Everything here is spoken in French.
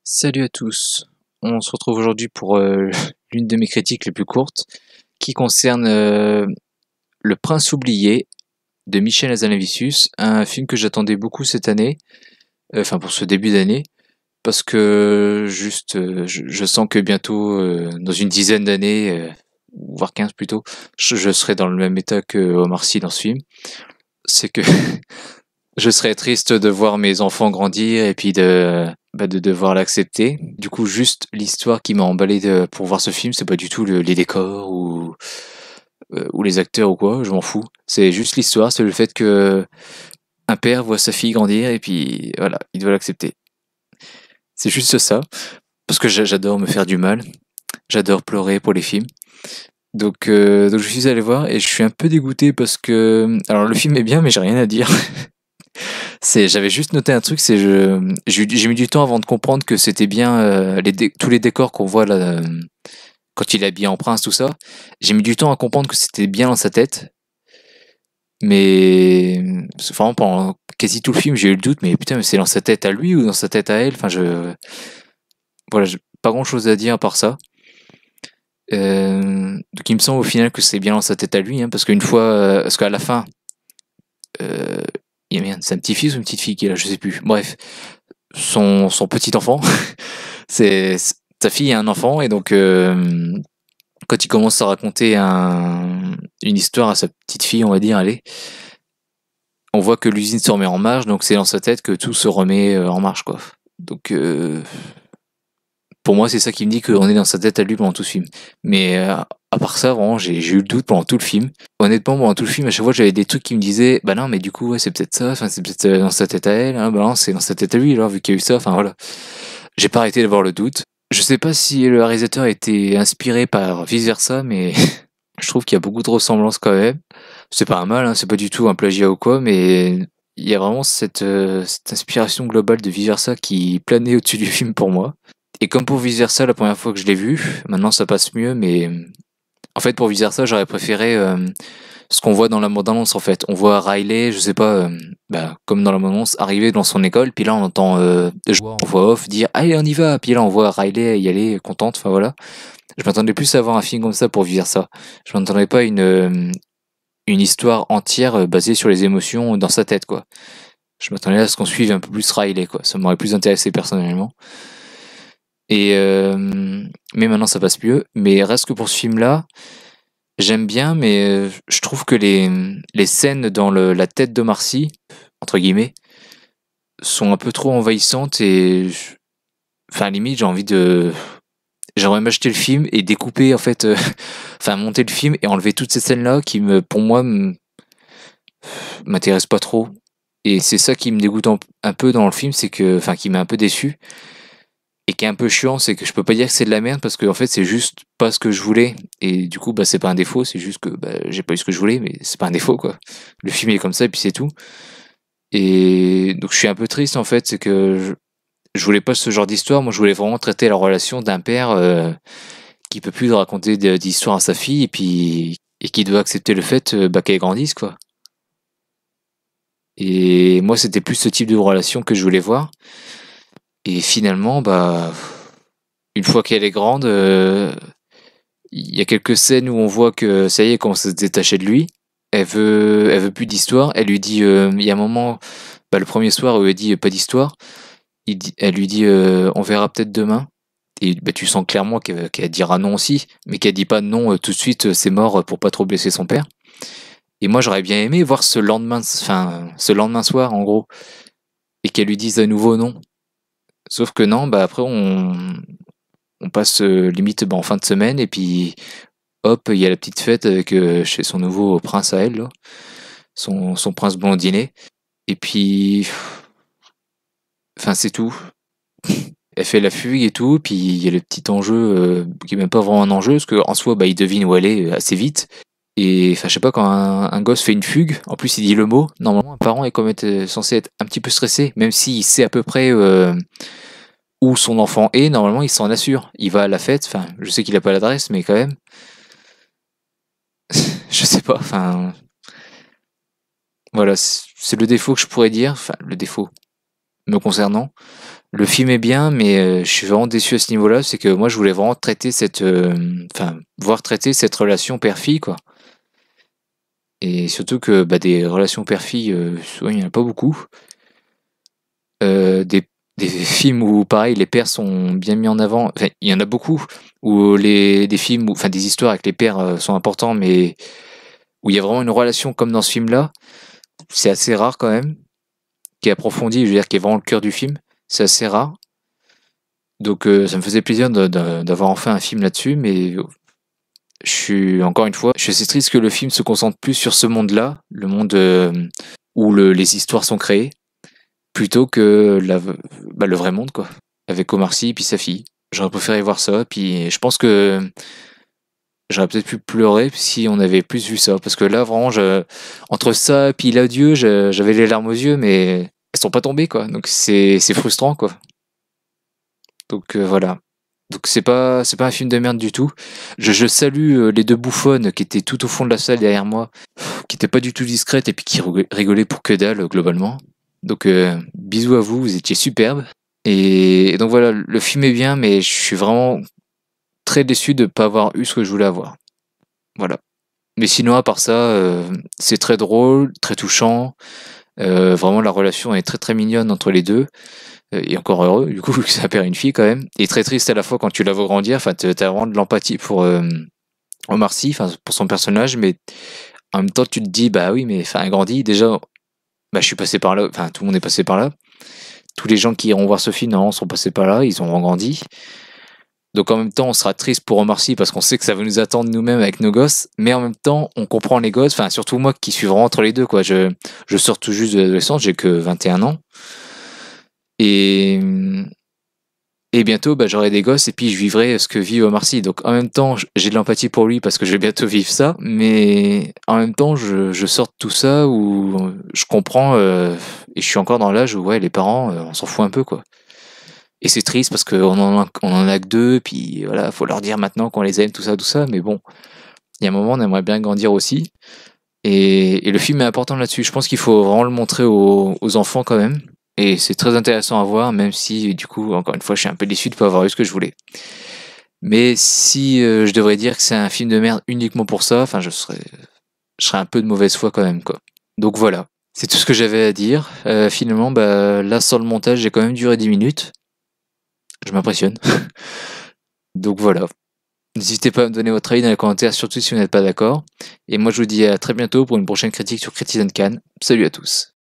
Salut à tous, on se retrouve aujourd'hui pour l'une de mes critiques les plus courtes qui concerne Le Prince oublié de Michel Hazanavicius, un film que j'attendais beaucoup cette année, enfin pour ce début d'année, parce que juste je sens que bientôt, dans une dizaine d'années, voire 15 plutôt, je serai dans le même état que Omar Sy dans ce film. C'est que je serais triste de voir mes enfants grandir et puis de devoir l'accepter. Du coup, juste l'histoire qui m'a emballé pour voir ce film, c'est pas du tout les décors ou les acteurs ou quoi, je m'en fous. C'est juste l'histoire, c'est le fait que un père voit sa fille grandir et puis voilà, il doit l'accepter. C'est juste ça, parce que j'adore me faire du mal, j'adore pleurer pour les films. Donc je suis allé voir et je suis un peu dégoûté parce que alors le film est bien mais j'ai rien à dire. J'avais juste noté un truc, j'ai mis du temps avant de comprendre que c'était bien tous les décors qu'on voit là quand il est habillé en prince, tout ça. J'ai mis du temps à comprendre que c'était bien dans sa tête, mais vraiment pendant quasi tout le film, j'ai eu le doute, mais putain, mais c'est dans sa tête à lui ou dans sa tête à elle. Enfin, voilà, pas grand chose à dire à part ça. Donc il me semble au final que c'est bien dans sa tête à lui, hein, parce qu'une fois, parce qu'à la fin, euh, c'est un petit-fils ou une petite fille qui est là, je sais plus. Bref, son petit enfant. Sa fille a un enfant et donc quand il commence à raconter une histoire à sa petite fille, on va dire, allez, on voit que l'usine se remet en marche, donc c'est dans sa tête que tout se remet en marche, quoi. Donc pour moi, c'est ça qui me dit qu'on est dans sa tête à lui pendant tout ce film. Mais à part ça, vraiment, j'ai eu le doute pendant tout le film. Honnêtement, pendant tout le film, à chaque fois, j'avais des trucs qui me disaient, bah non, mais du coup, ouais, c'est peut-être ça, enfin, c'est peut-être dans sa tête à elle, hein, bah non, c'est dans sa tête à lui, alors, vu qu'il y a eu ça, enfin voilà. J'ai pas arrêté d'avoir le doute. Je sais pas si le réalisateur a été inspiré par vice versa, mais je trouve qu'il y a beaucoup de ressemblances quand même. C'est pas un mal, hein, c'est pas du tout un plagiat ou quoi, mais il y a vraiment cette inspiration globale de vice versa qui planait au-dessus du film pour moi. Et comme pour vice versa la première fois que je l'ai vu, maintenant ça passe mieux, mais en fait pour vice versa j'aurais préféré ce qu'on voit dans la bande-annonce en fait. On voit Riley, je sais pas, comme dans la bande-annonce, arriver dans son école, puis là on entend des joueurs en voix off dire allez on y va, puis là on voit Riley y aller contente, enfin voilà. Je m'attendais plus à avoir un film comme ça pour vivre ça. Je m'attendais pas à une histoire entière basée sur les émotions dans sa tête quoi. Je m'attendais à ce qu'on suive un peu plus Riley quoi. Ça m'aurait plus intéressé personnellement. Et mais maintenant ça passe mieux. Mais reste que pour ce film-là, j'aime bien, mais je trouve que les scènes dans la tête de Marcy, entre guillemets, sont un peu trop envahissantes et enfin limite j'aurais même acheté le film et découper en fait, enfin monter le film et enlever toutes ces scènes-là qui pour moi m'intéressent pas trop. Et c'est ça qui me dégoûte un peu dans le film, c'est que, enfin qui m'a un peu déçu et qui est un peu chiant, c'est que je peux pas dire que c'est de la merde parce que en fait c'est juste pas ce que je voulais et du coup bah c'est pas un défaut, c'est juste que j'ai pas eu ce que je voulais, mais c'est pas un défaut quoi. Le film est comme ça et puis c'est tout. Et donc je suis un peu triste en fait, c'est que je voulais pas ce genre d'histoire, moi je voulais vraiment traiter la relation d'un père qui peut plus raconter d'histoire à sa fille et qui doit accepter le fait qu'elle grandisse quoi. Et moi c'était plus ce type de relation que je voulais voir. Et finalement une fois qu'elle est grande, il y a quelques scènes où on voit que ça y est, elle commence à se détacher de lui. Elle veut plus d'histoire. Elle lui dit, il y a un moment, le premier soir où elle dit pas d'histoire, elle lui dit on verra peut-être demain. Et tu sens clairement qu'elle dira non aussi, mais qu'elle dit pas non tout de suite, c'est mort pour pas trop blesser son père. Et moi j'aurais bien aimé voir ce lendemain soir en gros, et qu'elle lui dise à nouveau non. Sauf que non, après on passe limite en fin de semaine et puis hop, il y a la petite fête avec chez son nouveau prince à elle, là, son prince blondinet. Et puis, enfin c'est tout. Elle fait la fugue et tout, puis il y a le petit enjeu qui est même pas vraiment un enjeu, parce qu'en soi, il devine où elle est assez vite. Et enfin, je sais pas, quand un gosse fait une fugue, en plus il dit le mot, normalement un parent est quand même censé être un petit peu stressé, même s'il sait à peu près où son enfant est, normalement il s'en assure. Il va à la fête, enfin, je sais qu'il a pas l'adresse, mais quand même, je sais pas, enfin, voilà, c'est le défaut que je pourrais dire, enfin, le défaut me concernant. Le film est bien, mais je suis vraiment déçu à ce niveau-là. C'est que moi, je voulais vraiment traiter voir traiter cette relation père-fille, quoi. Et surtout que des relations père-fille, souvent, il n'y en a pas beaucoup. Des films où, pareil, les pères sont bien mis en avant. Enfin, il y en a beaucoup. Où des films, enfin, des histoires avec les pères sont importants, mais où il y a vraiment une relation comme dans ce film-là. C'est assez rare quand même. Qui est approfondi, je veux dire, qui est vraiment le cœur du film. C'est assez rare. Donc ça me faisait plaisir d'avoir enfin un film là-dessus, mais encore une fois, je suis assez triste que le film se concentre plus sur ce monde-là, le monde où les histoires sont créées, plutôt que le vrai monde, quoi. Avec Omar Sy et puis sa fille. J'aurais préféré voir ça, puis je pense que j'aurais peut-être pu pleurer si on avait plus vu ça, parce que là, vraiment, entre ça et puis l'adieu, j'avais les larmes aux yeux, mais elles sont pas tombées, quoi. Donc c'est frustrant, quoi. Donc voilà. Donc c'est pas un film de merde du tout. Je salue les deux bouffonnes qui étaient tout au fond de la salle derrière moi, qui étaient pas du tout discrètes et puis qui rigolaient pour que dalle globalement. Donc bisous à vous, vous étiez superbes. Et donc voilà, le film est bien, mais je suis vraiment très déçu de pas avoir eu ce que je voulais avoir. Voilà. Mais sinon à part ça, c'est très drôle, très touchant. Vraiment la relation est très très mignonne entre les deux. Et encore heureux, du coup, que c'est un père et une fille quand même. Et très triste à la fois quand tu la vois grandir. Enfin, t'as vraiment de l'empathie pour Omar Sy, enfin, pour son personnage, mais en même temps, tu te dis, bah oui, mais enfin, elle grandit. Déjà, je suis passé par là. Enfin, tout le monde est passé par là. Tous les gens qui iront voir ce film, normalement, sont passés par là. Ils ont grandi. Donc en même temps, on sera triste pour Omar Sy parce qu'on sait que ça va nous attendre nous-mêmes avec nos gosses. Mais en même temps, on comprend les gosses. Enfin, surtout moi qui suis vraiment entre les deux, quoi. Je sors tout juste de l'adolescence. J'ai que 21 ans. Et bientôt, j'aurai des gosses et puis je vivrai ce que vit Omar Sy. Donc en même temps, j'ai de l'empathie pour lui parce que je vais bientôt vivre ça, mais en même temps, je sors de tout ça où je comprends et je suis encore dans l'âge où ouais, les parents, on s'en fout un peu quoi. Et c'est triste parce qu'on en a que deux, puis voilà, faut leur dire maintenant qu'on les aime, tout ça, mais bon, il y a un moment, on aimerait bien grandir aussi. Et le film est important là-dessus. Je pense qu'il faut vraiment le montrer aux enfants quand même. Et c'est très intéressant à voir, même si, du coup, encore une fois, je suis un peu déçu de ne pas avoir eu ce que je voulais. Mais si je devrais dire que c'est un film de merde uniquement pour ça, enfin, je serais un peu de mauvaise foi quand même, quoi. Donc voilà, c'est tout ce que j'avais à dire. Finalement, là, sans le montage, j'ai quand même duré 10 minutes. Je m'impressionne. Donc voilà. N'hésitez pas à me donner votre avis dans les commentaires, surtout si vous n'êtes pas d'accord. Et moi, je vous dis à très bientôt pour une prochaine critique sur Citizen Kane. Salut à tous.